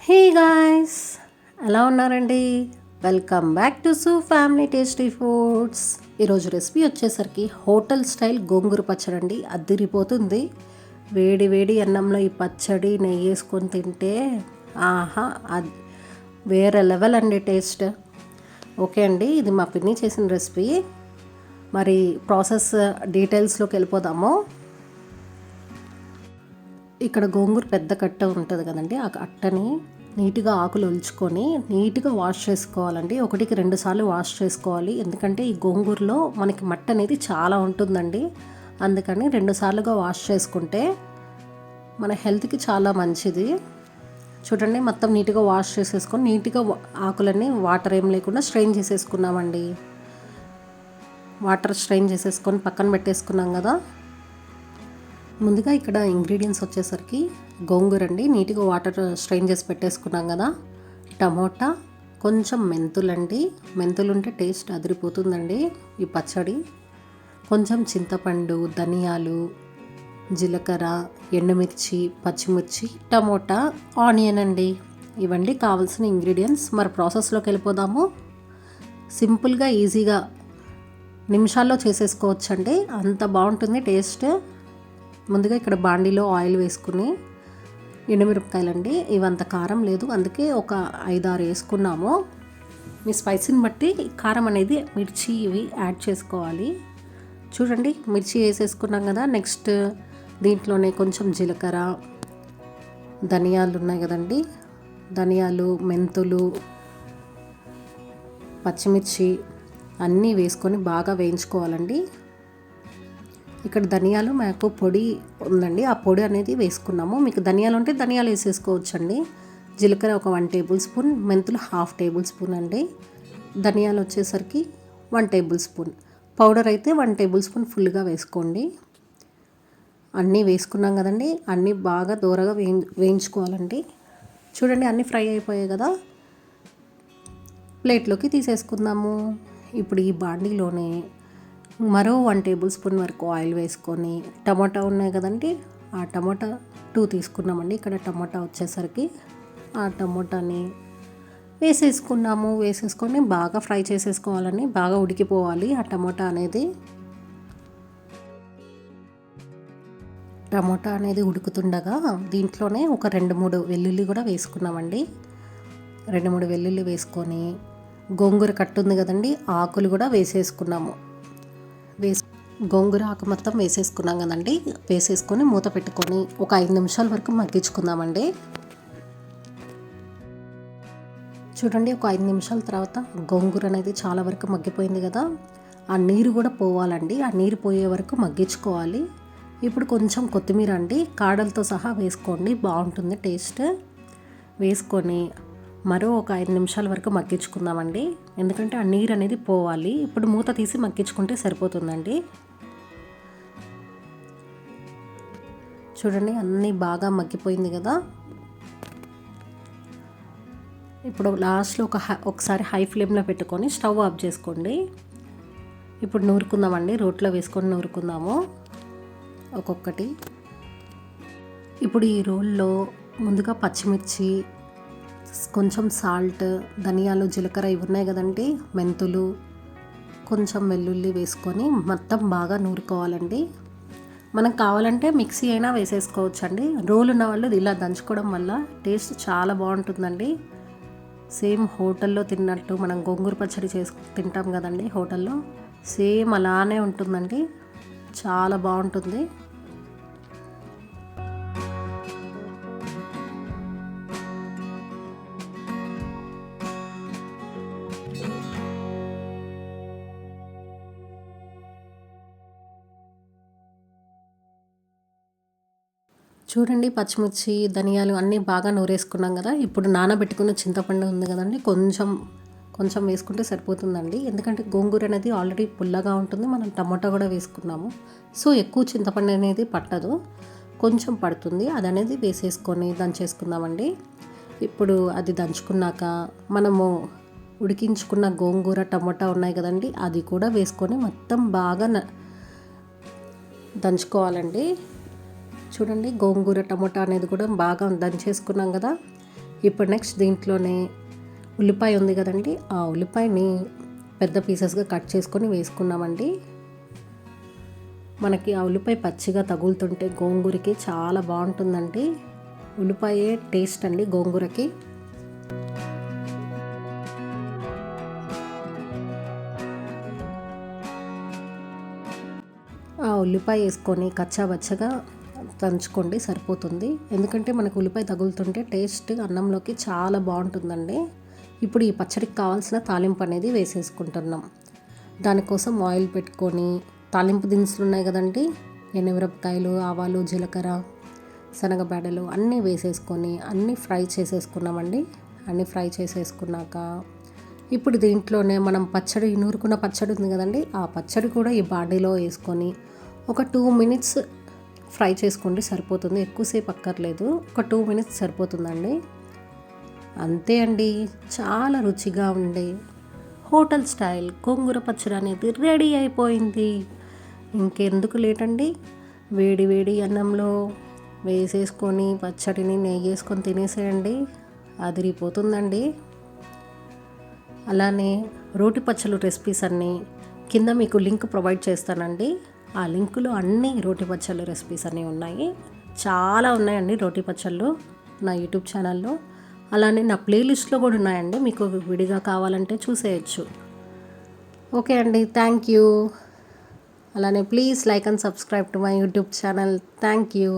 Hey guys, ఎలా ఉన్నారండి? Welcome back to సు ఫ్యామిలీ టేస్టీ ఫుడ్స్. ఈరోజు రెసిపీ వచ్చేసరికి హోటల్ స్టైల్ గోంగూర పచ్చడి అండి. అద్దిరిపోతుంది. వేడి వేడి అన్నంలో ఈ పచ్చడి నెయ్యి వేసుకొని తింటే ఆహా, అది వేరే లెవెల్ అండి టేస్ట్. ఓకే అండి, ఇది మా పిన్ని చేసిన రెసిపీ. మరి ప్రాసెస్ డీటెయిల్స్లోకి వెళ్ళిపోదాము. ఇక్కడ గోంగూర పెద్ద కట్ట ఉంటుంది కదండి, ఆ అట్టని నీట్గా ఆకులు ఒలుచుకొని నీట్గా వాష్ చేసుకోవాలండి. 1-2 సార్లు వాష్ చేసుకోవాలి. ఎందుకంటే ఈ గోంగూరలో మనకి మట్టి అనేది చాలా ఉంటుందండి. అందుకని 2 సార్లుగా వాష్ చేసుకుంటే మన హెల్త్కి చాలా మంచిది. చూడండి, మొత్తం నీట్గా వాష్ చేసేసుకొని నీట్గా ఆకులన్నీ వాటర్ ఏం లేకుండా స్ట్రెయిన్ చేసేసుకున్నామండి. వాటర్ స్ట్రెయిన్ చేసేసుకొని పక్కన పెట్టేసుకున్నాం కదా. ముందుగా ఇక్కడ ఇంగ్రీడియంట్స్ వచ్చేసరికి గోంగూర అండి, నీట్గా వాటర్ స్ట్రెయిన్ చేసి పెట్టేసుకున్నాం కదా. టమోటా, కొంచెం మెంతులండి, మెంతులు ఉంటే టేస్ట్ అదిరిపోతుందండి ఈ పచ్చడి. కొంచెం చింతపండు, ధనియాలు, జీలకర్ర, ఎండుమిర్చి, పచ్చిమిర్చి, టమోటా, ఆనియన్ అండి. ఇవన్నీ కావాల్సిన ఇంగ్రీడియంట్స్. మరి ప్రాసెస్లోకి వెళ్ళిపోదాము. సింపుల్గా ఈజీగా నిమిషాల్లో చేసేసుకోవచ్చండి, అంత బాగుంటుంది టేస్ట్. ముందుగా ఇక్కడ బాండీలో ఆయిల్ వేసుకుని ఎండుమిరపకాయలండి, ఇవంత కారం లేదు, అందుకే ఒక 5-6 వేసుకున్నాము. మీ స్పైసీని బట్టి కారం అనేది మిర్చి ఇవి యాడ్ చేసుకోవాలి. చూడండి, మిర్చి వేసేసుకున్నాం కదా. నెక్స్ట్ దీంట్లోనే కొంచెం జీలకర్ర, ధనియాలు ఉన్నాయి కదండి, ధనియాలు, మెంతులు, పచ్చిమిర్చి అన్నీ వేసుకొని బాగా వేయించుకోవాలండి. ఇక్కడ ధనియాలు మాకు పొడి ఉందండి, ఆ పొడి అనేది వేసుకున్నాము. మీకు ధనియాలు ఉంటే ధనియాలు వేసేసుకోవచ్చండి. జీలకర్ర ఒక 1 టేబుల్ స్పూన్, మెంతులు 1/2 టేబుల్ స్పూన్ అండి. ధనియాలు వచ్చేసరికి 1 టేబుల్ స్పూన్, పౌడర్ అయితే 1 టేబుల్ స్పూన్ ఫుల్గా వేసుకోండి. అన్నీ వేసుకున్నాం కదండి, అన్నీ బాగా దూరగా వేయించుకోవాలండి. చూడండి, అన్నీ ఫ్రై అయిపోయాయి కదా. ప్లేట్లోకి తీసేసుకుందాము. ఇప్పుడు ఈ బాండీలోనే మరో 1 టేబుల్ స్పూన్ వరకు ఆయిల్ వేసుకొని, టమాటా ఉన్నాయి కదండి, ఆ టమాటా 2 తీసుకున్నామండి. ఇక్కడ టమాటా వచ్చేసరికి ఆ టమాటాని వేసేసుకున్నాము. వేసేసుకొని బాగా ఫ్రై చేసేసుకోవాలని, బాగా ఉడికిపోవాలి ఆ టమాటా అనేది. టమాటా అనేది ఉడుకుతుండగా దీంట్లోనే ఒక 2-3 వెల్లుల్లి కూడా వేసుకున్నామండి. 2-3 వెల్లుల్లి వేసుకొని గోంగూర కట్టు ఉంది కదండి, ఆకులు కూడా వేసేసుకున్నాము. గోంగూర ఆకు మొత్తం వేసేసుకున్నాం కదండి. వేసేసుకొని మూత పెట్టుకొని ఒక 5 నిమిషాల వరకు మగ్గించుకుందామండి. చూడండి, ఒక 5 నిమిషాల తర్వాత గోంగూర అనేది చాలా వరకు మగ్గిపోయింది కదా. ఆ నీరు కూడా పోవాలండి, ఆ నీరు పోయే వరకు మగ్గించుకోవాలి. ఇప్పుడు కొంచెం కొత్తిమీర అండి, కాడలతో సహా వేసుకోండి, బాగుంటుంది టేస్ట్. వేసుకొని మరో ఒక 5 నిమిషాల వరకు మగ్గించుకుందామండి, ఎందుకంటే ఆ నీరు అనేది పోవాలి. ఇప్పుడు మూత తీసి మగ్గించుకుంటే సరిపోతుందండి. చూడండి, అన్నీ బాగా మగ్గిపోయింది కదా. ఇప్పుడు లాస్ట్లో ఒకసారి హై ఫ్లేమ్లో పెట్టుకొని స్టవ్ ఆఫ్ చేసుకోండి. ఇప్పుడు నూరుకుందామండి, రోట్లో వేసుకొని నూరుకుందాము ఒక్కొక్కటి. ఇప్పుడు ఈ రోల్లో ముందుగా పచ్చిమిర్చి, కొంచెం సాల్ట్, ధనియాలు, జీలకర్ర ఇవి ఉన్నాయి కదండి, మెంతులు, కొంచెం వెల్లుల్లి వేసుకొని మొత్తం బాగా నూరుకోవాలండి. మనకు కావాలంటే మిక్సీ అయినా వేసేసుకోవచ్చండి. రోలు ఉన్న వాళ్ళు ఇలా దంచుకోవడం వల్ల టేస్ట్ చాలా బాగుంటుందండి. సేమ్ హోటల్లో తిన్నట్టు మనం గోంగూర పచ్చడి తింటాం కదండి హోటల్లో, సేమ్ అలానే ఉంటుందండి, చాలా బాగుంటుంది. చూడండి, పచ్చిమిర్చి, ధనియాలు అన్నీ బాగా నూరేసుకున్నాం కదా. ఇప్పుడు నానబెట్టుకున్న చింతపండు ఉంది కదండి, కొంచెం వేసుకుంటే సరిపోతుందండి. ఎందుకంటే గోంగూర అనేది ఆల్రెడీ పుల్లగా ఉంటుంది, మనం టమాటా కూడా వేసుకున్నాము. సో ఎక్కువ చింతపండు అనేది పట్టదు, కొంచెం పడుతుంది. అది అనేది వేసేసుకొని దంచేసుకుందామండి. ఇప్పుడు అది దంచుకున్నాక మనము ఉడికించుకున్న గోంగూర, టమాటా ఉన్నాయి కదండి, అది కూడా వేసుకొని మొత్తం బాగా దంచుకోవాలండి. చూడండి, గోంగూర టమాటా అనేది కూడా బాగా దంచేసుకున్నాం కదా. ఇప్పుడు నెక్స్ట్ దీంట్లోనే ఉల్లిపాయ ఉంది కదండి, ఆ ఉల్లిపాయని పెద్ద పీసెస్గా కట్ చేసుకొని వేసుకున్నామండి. మనకి ఆ ఉల్లిపాయ పచ్చిగా తగులుతుంటే గోంగూరకి చాలా బాగుంటుందండి. ఉల్లిపాయే టేస్ట్ అండి గోంగూరకి. ఆ ఉల్లిపాయ వేసుకొని కచ్చాబచ్చగా దంచుకోండి సరిపోతుంది. ఎందుకంటే మనకు ఉల్లిపాయ తగులుతుంటే టేస్ట్ అన్నంలోకి చాలా బాగుంటుందండి. ఇప్పుడు ఈ పచ్చడికి కావాల్సిన తాలింపు అనేది వేసేసుకుంటున్నాం. దానికోసం ఆయిల్ పెట్టుకొని తాలింపు దినుసులు ఉన్నాయి కదండి, ఎండుమిరపకాయలు, ఆవాలు, జీలకర్ర, శనగబెడలు అన్నీ వేసేసుకొని అన్నీ ఫ్రై చేసేసుకున్నామండి. అన్నీ ఫ్రై చేసేసుకున్నాక ఇప్పుడు దీంట్లోనే మనం పచ్చడి నూరుకున్న పచ్చడి ఉంది కదండి, ఆ పచ్చడి కూడా ఈ బాండీలో వేసుకొని ఒక 2 మినిట్స్ ఫ్రై చేసుకోండి సరిపోతుంది. ఎక్కువసేపు అక్కర్లేదు, ఒక 2 మినిట్స్ సరిపోతుందండి. అంతే అండి, చాలా రుచిగా ఉండే హోటల్ స్టైల్ గోంగూర పచ్చడి అనేది రెడీ అయిపోయింది. ఇంకెందుకు లేట్ అండి, వేడి వేడి అన్నంలో వేసేసుకొని పచ్చడిని నెయ్యి వేసుకొని తినేసేయండి, అదిరిపోతుందండి. అలానే రోటి పచ్చళ్ళు రెసిపీస్ అన్నీ కింద మీకు లింక్ ప్రొవైడ్ చేస్తానండి. ఆ లింకులో అన్ని రోటి పచ్చళ్ళు రెసిపీస్ అన్నీ ఉన్నాయి. చాలా ఉన్నాయండి రోటి పచ్చళ్ళు నా యూట్యూబ్ ఛానల్లో. అలానే నా ప్లేలిస్ట్లో కూడా ఉన్నాయండి, మీకు విడిగా కావాలంటే చూసేయచ్చు. ఓకే అండి, థ్యాంక్ యూ. అలానే please like and subscribe to my YouTube channel. Thank you.